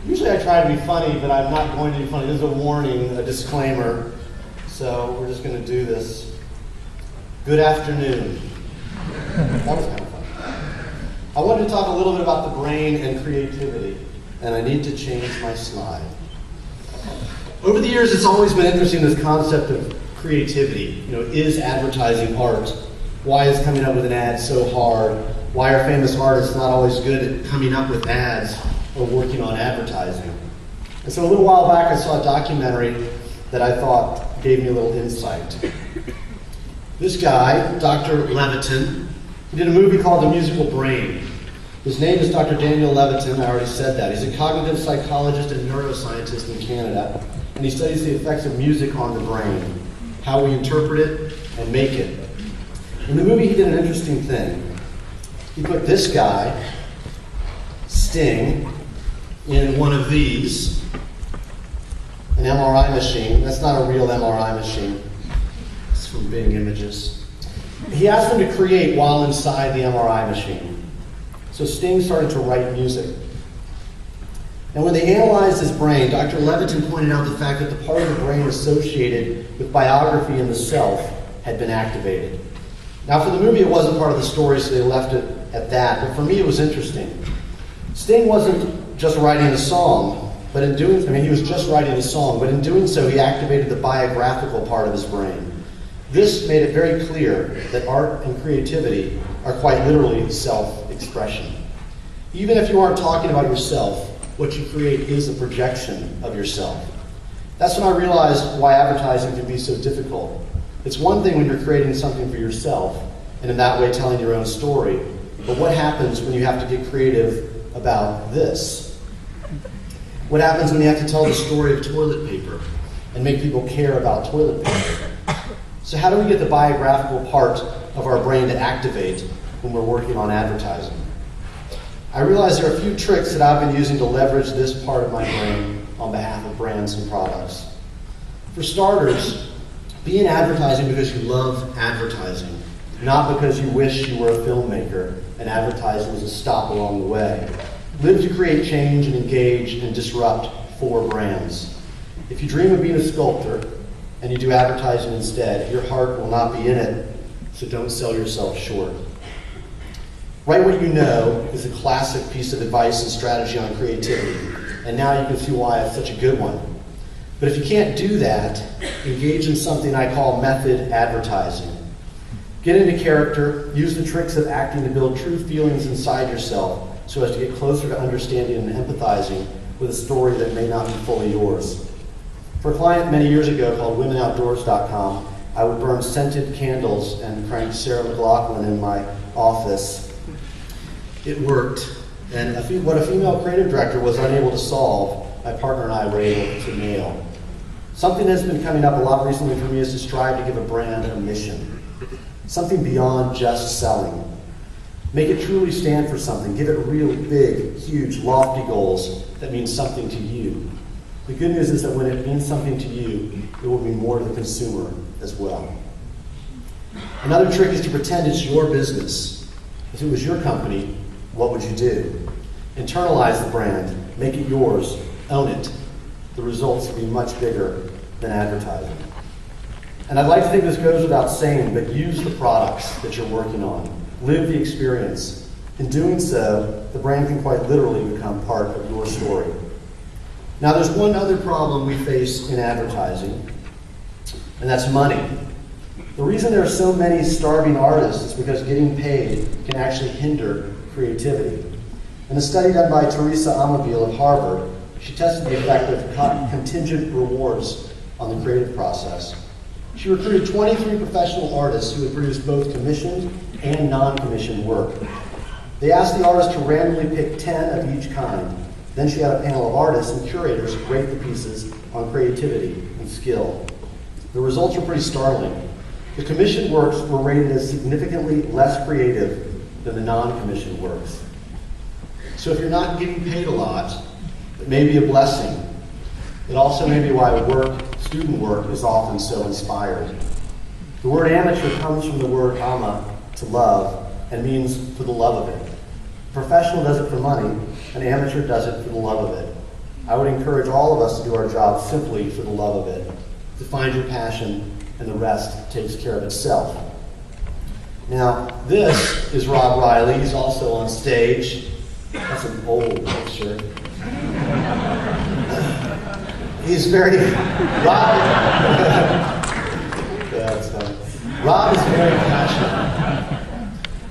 Usually I try to be funny, but I'm not going to be funny. This is a warning, a disclaimer. So we're just going to do this. Good afternoon. That was kind of fun. I wanted to talk a little bit about the brain and creativity, and I need to change my slide. Over the years, it's always been interesting, this concept of creativity. Is advertising art? Why is coming up with an ad so hard? Why are famous artists not always good at coming up with ads or working on advertising? And so a little while back, I saw a documentary that I thought gave me a little insight. This guy, Dr. Levitin, he did a movie called The Musical Brain. His name is Dr. Daniel Levitin, I already said that. He's a cognitive psychologist and neuroscientist in Canada, and he studies the effects of music on the brain, how we interpret it and make it. In the movie, he did an interesting thing. He put this guy, Sting, in one of these, an MRI machine. That's not a real MRI machine. It's from Bing Images. He asked him to create while inside the MRI machine. So Sting started to write music. And when they analyzed his brain, Dr. Levitin pointed out the fact that the part of the brain associated with biography in the self had been activated. Now, for the movie, it wasn't part of the story, so they left it at that. But for me, it was interesting. Sting wasn't just writing a song, but in doing, he was just writing a song, but in doing so, he activated the biographical part of his brain. This made it very clear that art and creativity are quite literally self-expression. Even if you aren't talking about yourself, what you create is a projection of yourself. That's when I realized why advertising can be so difficult. It's one thing when you're creating something for yourself, and in that way telling your own story, but what happens when you have to get creative about this? What happens when you have to tell the story of toilet paper and make people care about toilet paper? So how do we get the biographical part of our brain to activate when we're working on advertising? I realize there are a few tricks that I've been using to leverage this part of my brain on behalf of brands and products. For starters, be in advertising because you love advertising, not because you wish you were a filmmaker and advertising was a stop along the way. Live to create change and engage and disrupt for brands. If you dream of being a sculptor and you do advertising instead, your heart will not be in it, so don't sell yourself short. Write what you know is a classic piece of advice and strategy on creativity, and now you can see why it's such a good one. But if you can't do that, engage in something I call method advertising. Get into character, use the tricks of acting to build true feelings inside yourself so as to get closer to understanding and empathizing with a story that may not be fully yours. For a client many years ago called WomenOutdoors.com, I would burn scented candles and crank Sarah McLachlan in my office. It worked, and what a female creative director was unable to solve, my partner and I were able to nail. Something that's been coming up a lot recently for me is to strive to give a brand a mission. Something beyond just selling. Make it truly stand for something. Give it real big, huge, lofty goals that mean something to you. The good news is that when it means something to you, it will mean more to the consumer as well. Another trick is to pretend it's your business. If it was your company, what would you do? Internalize the brand, make it yours, own it. The results will be much bigger than advertising. And I'd like to think this goes without saying, but use the products that you're working on. Live the experience. In doing so, the brand can quite literally become part of your story. Now, there's one other problem we face in advertising, and that's money. The reason there are so many starving artists is because getting paid can actually hinder creativity. In a study done by Teresa Amabile of Harvard, she tested the effect of contingent rewards on the creative process. She recruited 23 professional artists who had produced both commissioned and non-commissioned work. They asked the artists to randomly pick 10 of each kind. Then she had a panel of artists and curators rate the pieces on creativity and skill. The results were pretty startling. The commissioned works were rated as significantly less creative than the non-commissioned works. So if you're not getting paid a lot, it may be a blessing. It also may be why student work is often so inspired. The word amateur comes from the word ama, to love, and means for the love of it. A professional does it for money, an amateur does it for the love of it. I would encourage all of us to do our job simply for the love of it, to find your passion, and the rest takes care of itself. Now, this is Rob Riley. He's also on stage. That's an old picture. He's very, Rob, that's funny. Rob is very passionate.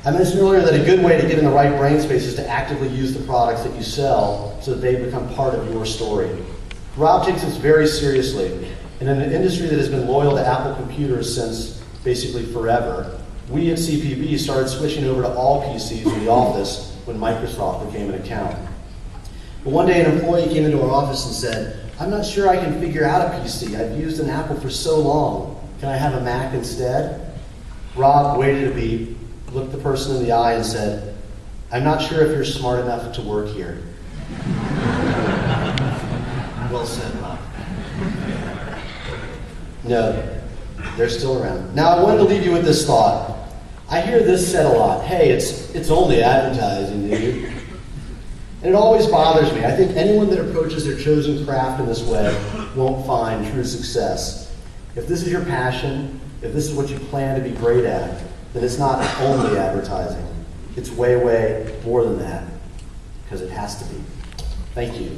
I mentioned earlier that a good way to get in the right brain space is to actively use the products that you sell so that they become part of your story. Rob takes this very seriously. And in an industry that has been loyal to Apple computers since basically forever, we at CPB started switching over to all PCs in the office when Microsoft became an account. But one day an employee came into our office and said, "I'm not sure I can figure out a PC. I've used an Apple for so long. Can I have a Mac instead?" Rob waited a beat, looked the person in the eye and said, "I'm not sure if you're smart enough to work here." Well said, Rob. No, they're still around. Now I wanted to leave you with this thought. I hear this said a lot. Hey, it's only advertising, dude. And it always bothers me. I think anyone that approaches their chosen craft in this way won't find true success. If this is your passion, if this is what you plan to be great at, then it's not only advertising. It's way, way more than that, because it has to be. Thank you.